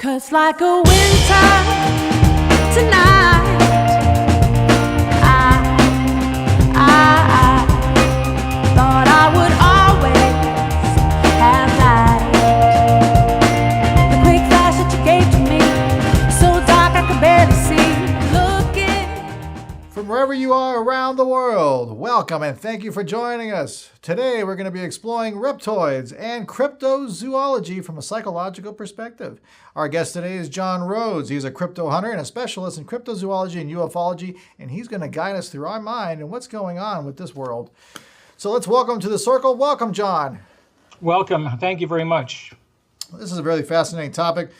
'Cause like a winter tonight, I thought I would always have light. The quick flash that you gave to me, so dark I could barely see. Looking from wherever you are around the world, welcome and thank you for joining us. Today we're going to be exploring reptoids and cryptozoology from a psychological perspective. Our guest today is John Rhodes. He's a crypto hunter and a specialist in cryptozoology and ufology, and he's going to guide us through our mind and what's going on with this world. So let's welcome to the circle. Welcome, John. Welcome. Thank you very much. This is a really fascinating topic.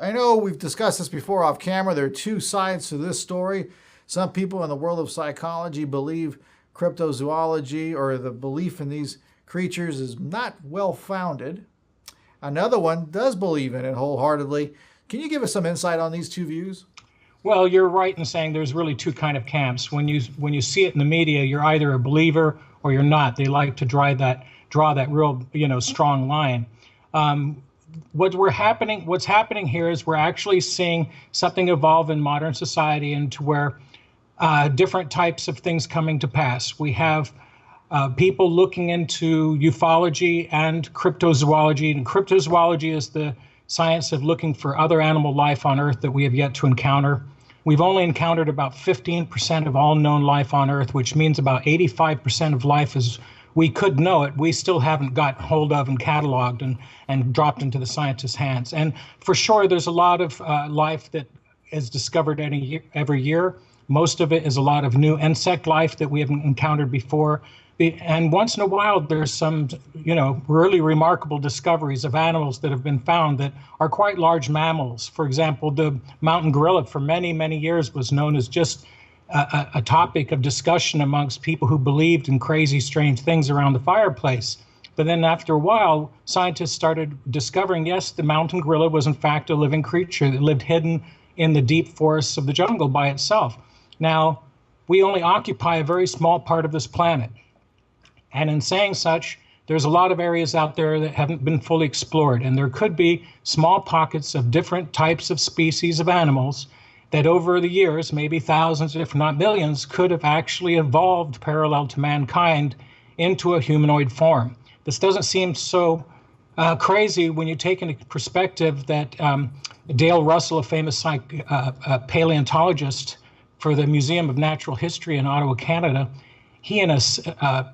I know we've discussed this before off camera. There are two sides to this story. Some people in the world of psychology believe cryptozoology or the belief in these creatures is not well-founded. Another one does believe in it wholeheartedly. Can you give us some insight on these two views? Well, you're right in saying there's really two kind of camps. When you see it in the media, you're either a believer or you're not. They like to draw that real, strong line. What's happening here is we're actually seeing something evolve in modern society into where different types of things coming to pass. We have people looking into ufology and cryptozoology. And cryptozoology is the science of looking for other animal life on Earth that we have yet to encounter. We've only encountered about 15% of all known life on Earth, which means about 85% of life as we could know it, we still haven't got hold of and cataloged and dropped into the scientists' hands. And for sure, there's a lot of life that is discovered every year. Most of it is a lot of new insect life that we haven't encountered before. And once in a while, there's some, really remarkable discoveries of animals that have been found that are quite large mammals. For example, the mountain gorilla for many, many years was known as just a topic of discussion amongst people who believed in crazy, strange things around the fireplace. But then after a while, scientists started discovering, yes, the mountain gorilla was in fact a living creature that lived hidden in the deep forests of the jungle by itself. Now, we only occupy a very small part of this planet. And in saying such, there's a lot of areas out there that haven't been fully explored. And there could be small pockets of different types of species of animals that over the years, maybe thousands, if not millions, could have actually evolved parallel to mankind into a humanoid form. This doesn't seem so crazy when you take into perspective that Dale Russell, a famous paleontologist for the Museum of Natural History in Ottawa, Canada, he and a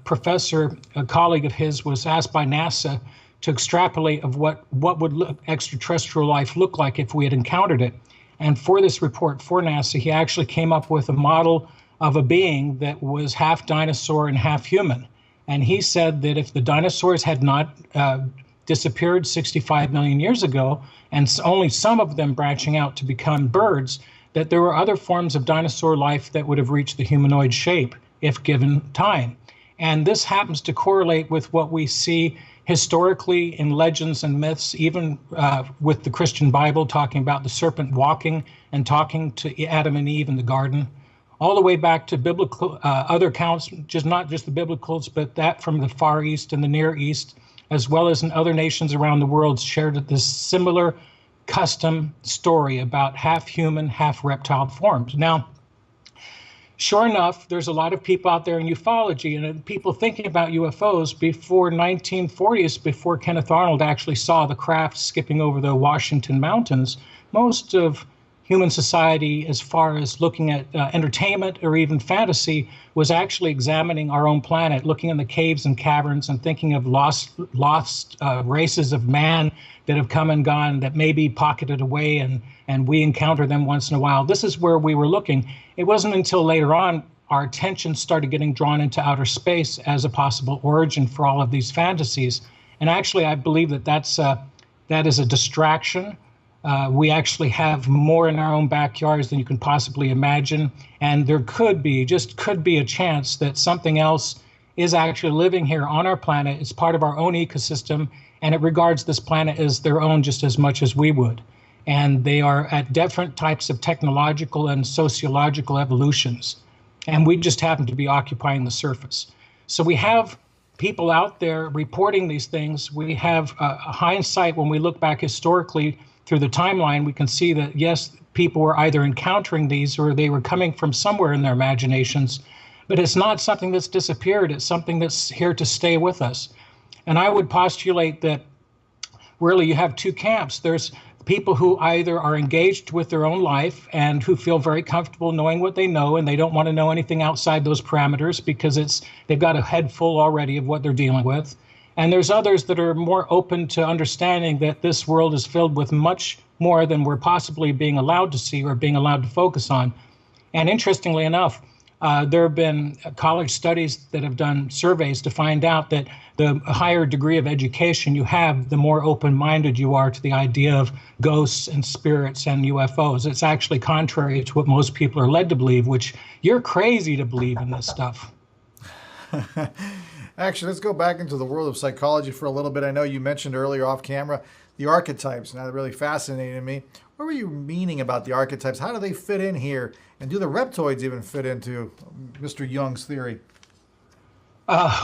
professor, a colleague of his, was asked by NASA to extrapolate of what would extraterrestrial life look like if we had encountered it. And for this report for NASA, he actually came up with a model of a being that was half dinosaur and half human. And he said that if the dinosaurs had not disappeared 65 million years ago, and only some of them branching out to become birds, that there were other forms of dinosaur life that would have reached the humanoid shape if given time. And this happens to correlate with what we see historically in legends and myths, even with the Christian Bible talking about the serpent walking and talking to Adam and Eve in the garden, all the way back to biblical other accounts, not just the biblicals, but that from the Far East and the Near East, as well as in other nations around the world, shared this similar custom story about half human, half reptile forms. Now, sure enough, there's a lot of people out there in ufology and people thinking about UFOs before 1940s, before Kenneth Arnold actually saw the craft skipping over the Washington mountains. Most of human society, as far as looking at entertainment or even fantasy, was actually examining our own planet, looking in the caves and caverns and thinking of lost races of man that have come and gone, that may be pocketed away, and we encounter them once in a while. This is where we were looking. It wasn't until later on our attention started getting drawn into outer space as a possible origin for all of these fantasies. And actually, I believe that is a distraction. We actually have more in our own backyards than you can possibly imagine. And there could be a chance that something else is actually living here on our planet. It's part of our own ecosystem, and it regards this planet as their own just as much as we would. And they are at different types of technological and sociological evolutions. And we just happen to be occupying the surface. So we have people out there reporting these things. We have hindsight when we look back historically through the timeline, we can see that, yes, people were either encountering these or they were coming from somewhere in their imaginations. But it's not something that's disappeared. It's something that's here to stay with us. And I would postulate that really you have two camps. There's people who either are engaged with their own life and who feel very comfortable knowing what they know, and they don't want to know anything outside those parameters because they've got a head full already of what they're dealing with. And there's others that are more open to understanding that this world is filled with much more than we're possibly being allowed to see or being allowed to focus on. And interestingly enough, there have been college studies that have done surveys to find out that the higher degree of education you have, the more open-minded you are to the idea of ghosts and spirits and UFOs. It's actually contrary to what most people are led to believe, which you're crazy to believe in this stuff. Actually, let's go back into the world of psychology for a little bit. I know you mentioned earlier off camera the archetypes, and that really fascinated me. What were you meaning about the archetypes? How do they fit in here? And do the reptoids even fit into Mr. Jung's theory?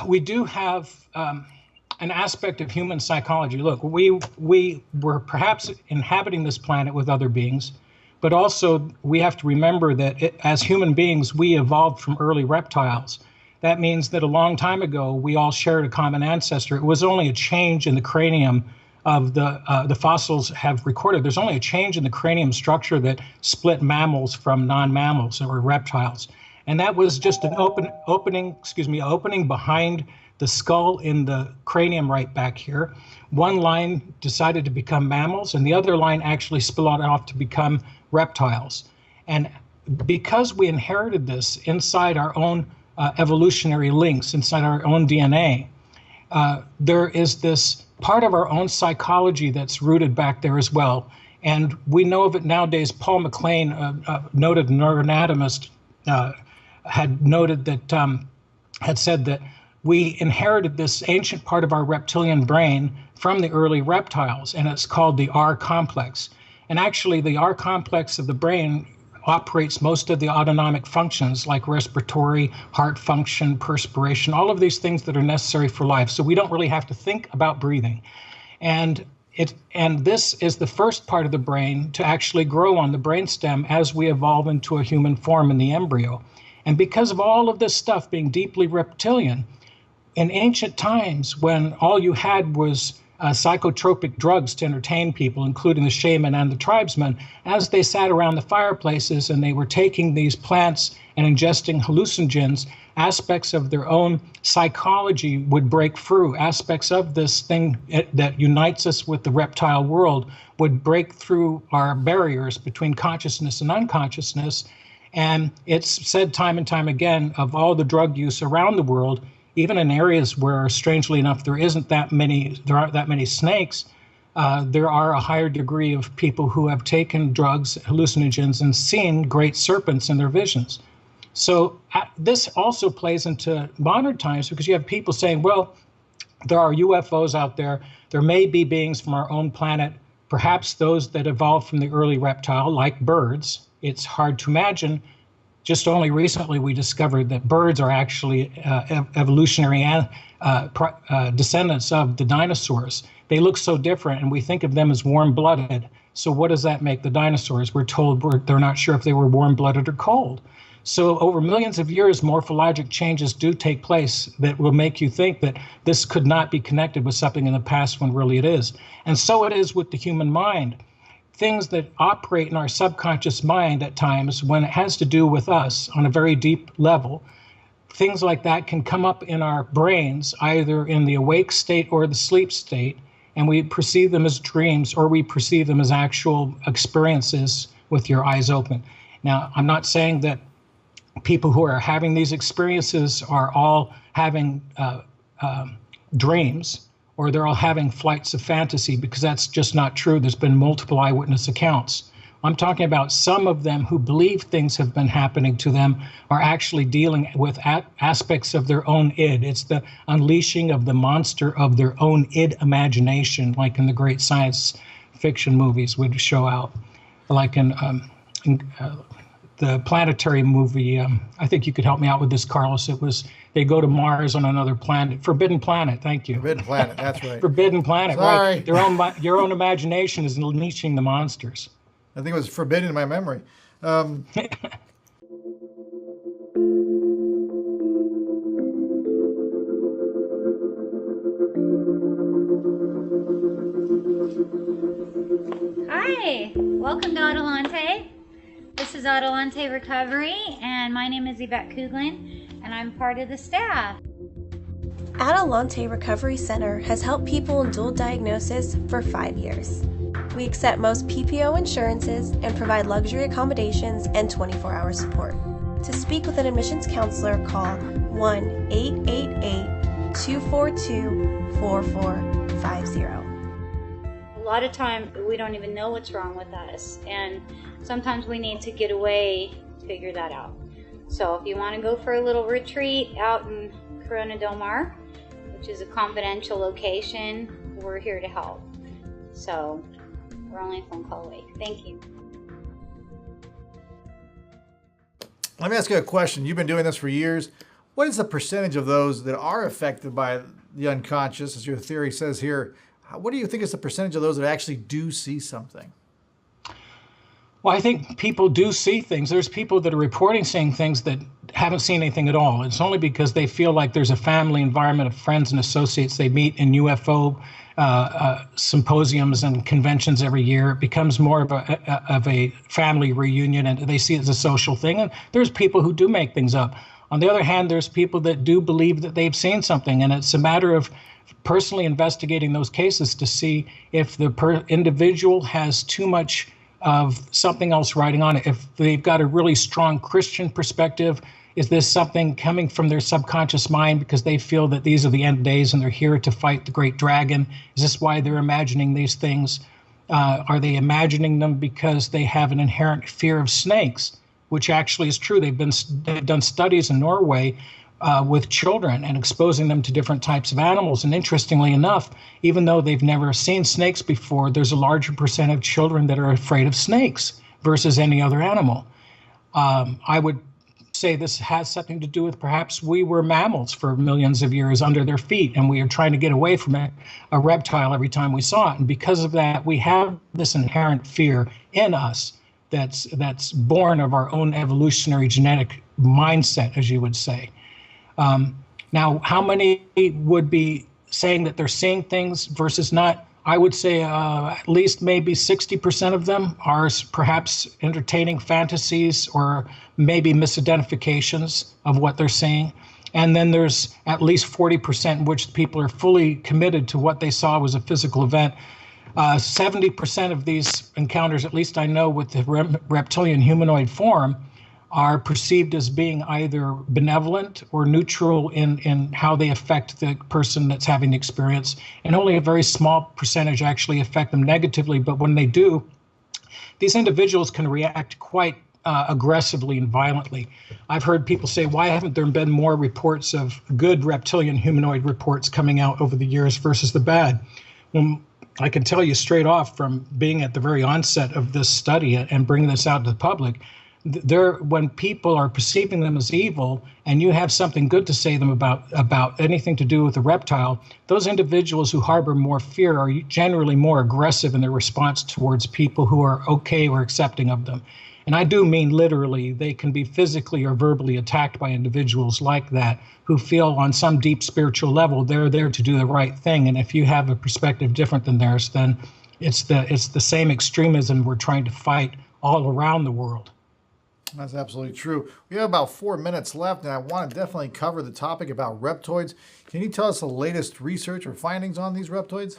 We do have an aspect of human psychology. Look, we were perhaps inhabiting this planet with other beings, but also we have to remember that as human beings, we evolved from early reptiles. That means that a long time ago, we all shared a common ancestor. It was only a change in the cranium of the fossils have recorded. There's only a change in the cranium structure that split mammals from non-mammals that were reptiles. And that was just an opening behind the skull in the cranium right back here. One line decided to become mammals, and the other line actually split off to become reptiles. And because we inherited this inside our own evolutionary links, inside our own DNA, there is this part of our own psychology that's rooted back there as well. And we know of it nowadays. Paul MacLean, a noted neuroanatomist, had noted that, had said that we inherited this ancient part of our reptilian brain from the early reptiles, and it's called the R complex. And actually, the R complex of the brain operates most of the autonomic functions like respiratory, heart function, perspiration, all of these things that are necessary for life. So we don't really have to think about breathing. And this is the first part of the brain to actually grow on the brainstem as we evolve into a human form in the embryo. And because of all of this stuff being deeply reptilian, in ancient times when all you had was psychotropic drugs to entertain people, including the shaman and the tribesmen, as they sat around the fireplaces and they were taking these plants and ingesting hallucinogens, aspects of their own psychology would break through. Aspects of this thing that unites us with the reptile world would break through our barriers between consciousness and unconsciousness. And it's said time and time again of all the drug use around the world, even in areas where, strangely enough, there aren't that many snakes, there are a higher degree of people who have taken drugs, hallucinogens, and seen great serpents in their visions. So this also plays into modern times because you have people saying, well, there are UFOs out there. There may be beings from our own planet, perhaps those that evolved from the early reptile, like birds. It's hard to imagine. Just only recently we discovered that birds are actually evolutionary descendants of the dinosaurs. They look so different, and we think of them as warm-blooded. So what does that make the dinosaurs? We're told they're not sure if they were warm-blooded or cold. So over millions of years, morphologic changes do take place that will make you think that this could not be connected with something in the past when really it is. And so it is with the human mind. Things that operate in our subconscious mind at times when it has to do with us on a very deep level, things like that can come up in our brains, either in the awake state or the sleep state, and we perceive them as dreams or we perceive them as actual experiences with your eyes open. Now, I'm not saying that people who are having these experiences are all having dreams, or they're all having flights of fantasy, because that's just not true. There's been multiple eyewitness accounts. I'm talking about some of them who believe things have been happening to them are actually dealing with aspects of their own id. It's the unleashing of the monster of their own id imagination, like in the great science fiction movies would show out. Like in the planetary movie, I think you could help me out with this, Carlos. they go to Mars on another planet. Forbidden planet, thank you. Forbidden planet, that's right. Forbidden planet, Sorry. right. Your own imagination is unleashing the monsters. I think it was forbidden in my memory. Hi, welcome to Adelante. This is Adelante Recovery, and my name is Yvette Kuglin, and I'm part of the staff. Adelante Recovery Center has helped people in dual diagnosis for 5 years. We accept most PPO insurances and provide luxury accommodations and 24-hour support. To speak with an admissions counselor, call 1-888-242-4450. A lot of time we don't even know what's wrong with us, and sometimes we need to get away to figure that out. So if you want to go for a little retreat out in Corona del Mar, which is a confidential location, we're here to help. So we're only a phone call away. Thank you. Let me ask you a question. You've been doing this for years. What is the percentage of those that are affected by the unconscious, as your theory says here? What do you think is the percentage of those that actually do see something? Well, I think people do see things. There's people that are reporting seeing things that haven't seen anything at all. It's only because they feel like there's a family environment of friends and associates they meet in UFO symposiums and conventions every year. It becomes more of a family reunion, and they see it as a social thing. And there's people who do make things up. On the other hand, there's people that do believe that they've seen something, and it's a matter of personally investigating those cases to see if the individual has too much of something else riding on it. If they've got a really strong Christian perspective, is this something coming from their subconscious mind because they feel that these are the end days and they're here to fight the great dragon? Is this why they're imagining these things? Are they imagining them because they have an inherent fear of snakes, which actually is true? They've done studies in Norway with children and exposing them to different types of animals. And interestingly enough, even though they've never seen snakes before, there's a larger percent of children that are afraid of snakes versus any other animal. I would say this has something to do with perhaps we were mammals for millions of years under their feet, and we are trying to get away from a reptile every time we saw it. And because of that, we have this inherent fear in us that's born of our own evolutionary genetic mindset, as you would say. Now, how many would be saying that they're seeing things versus not? I would say at least maybe 60% of them are perhaps entertaining fantasies or maybe misidentifications of what they're seeing. And then there's at least 40% in which people are fully committed to what they saw was a physical event. 70% of these encounters, at least I know with the reptilian humanoid form, are perceived as being either benevolent or neutral in how they affect the person that's having the experience. And only a very small percentage actually affect them negatively. But when they do, these individuals can react quite aggressively and violently. I've heard people say, why haven't there been more reports of good reptilian humanoid reports coming out over the years versus the bad? Well, I can tell you straight off from being at the very onset of this study and bringing this out to the public, when people are perceiving them as evil and you have something good to say to them about anything to do with a reptile, those individuals who harbor more fear are generally more aggressive in their response towards people who are okay or accepting of them. And I do mean literally, they can be physically or verbally attacked by individuals like that who feel on some deep spiritual level they're there to do the right thing. And if you have a perspective different than theirs, then it's the same extremism we're trying to fight all around the world. That's absolutely true. We have about 4 minutes left, and I want to definitely cover the topic about reptoids. Can you tell us the latest research or findings on these reptoids?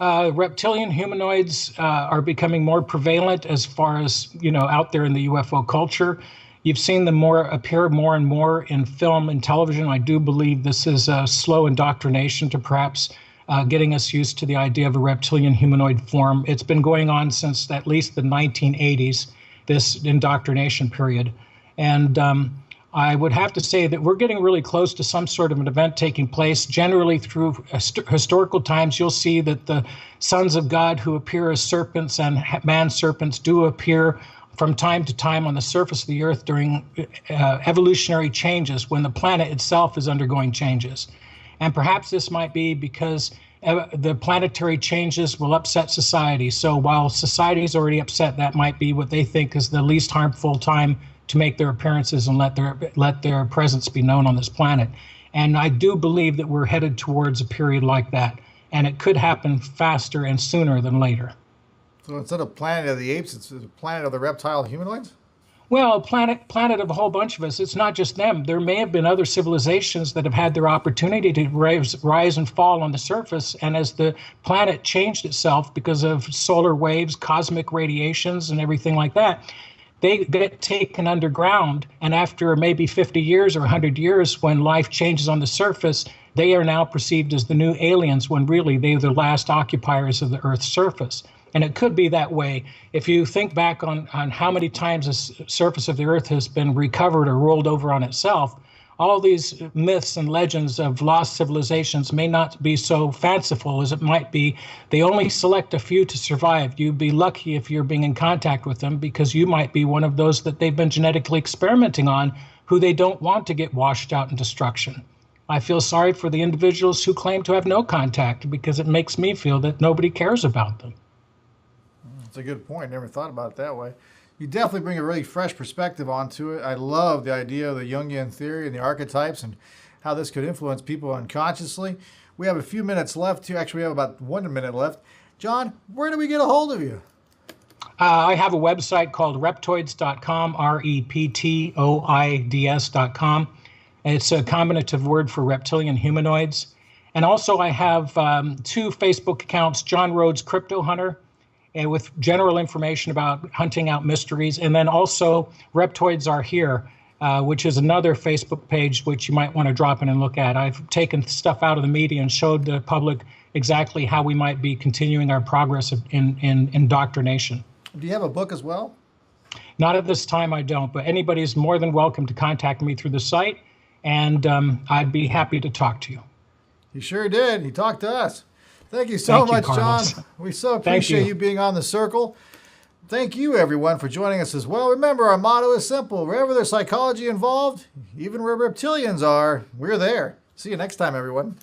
Reptilian humanoids are becoming more prevalent as far as, out there in the UFO culture. You've seen them appear more and more in film and television. I do believe this is a slow indoctrination to perhaps getting us used to the idea of a reptilian humanoid form. It's been going on since at least the 1980s. This indoctrination period. And I would have to say that we're getting really close to some sort of an event taking place. Generally through historical times, you'll see that the sons of God who appear as serpents and man serpents do appear from time to time on the surface of the Earth during evolutionary changes when the planet itself is undergoing changes. And perhaps this might be because the planetary changes will upset society. So while society is already upset, that might be what they think is the least harmful time to make their appearances and let their presence be known on this planet. And I do believe that we're headed towards a period like that. And it could happen faster and sooner than later. So instead of Planet of the Apes, it's the Planet of the Reptile Humanoids? Well, planet of a whole bunch of us. It's not just them. There may have been other civilizations that have had their opportunity to rise and fall on the surface. And as the planet changed itself because of solar waves, cosmic radiations, and everything like that, they get taken underground. And after maybe 50 years or 100 years, when life changes on the surface, they are now perceived as the new aliens when really they're the last occupiers of the Earth's surface. And it could be that way. If you think back on how many times the surface of the Earth has been recovered or rolled over on itself, all these myths and legends of lost civilizations may not be so fanciful as it might be. They only select a few to survive. You'd be lucky if you're being in contact with them because you might be one of those that they've been genetically experimenting on who they don't want to get washed out in destruction. I feel sorry for the individuals who claim to have no contact because it makes me feel that nobody cares about them. That's a good point. Never thought about it that way. You definitely bring a really fresh perspective onto it. I love the idea of the Jungian theory and the archetypes and how this could influence people unconsciously. We have a few minutes left. Actually, we have about 1 minute left. John, where do we get a hold of you? I have a website called reptoids.com, reptoids.com. It's a combinative word for reptilian humanoids. And also I have 2 Facebook accounts, John Rhodes Crypto Hunter, and with general information about hunting out mysteries. And then also Reptoids Are Here, which is another Facebook page which you might want to drop in and look at. I've taken stuff out of the media and showed the public exactly how we might be continuing our progress in indoctrination. Do you have a book as well? Not at this time, I don't, but anybody's more than welcome to contact me through the site, and I'd be happy to talk to you. He sure did. He talked to us. Thank you so much, John. We so appreciate you being on the circle. Thank you, everyone, for joining us as well. Remember, our motto is simple. Wherever there's psychology involved, even where reptilians are, we're there. See you next time, everyone.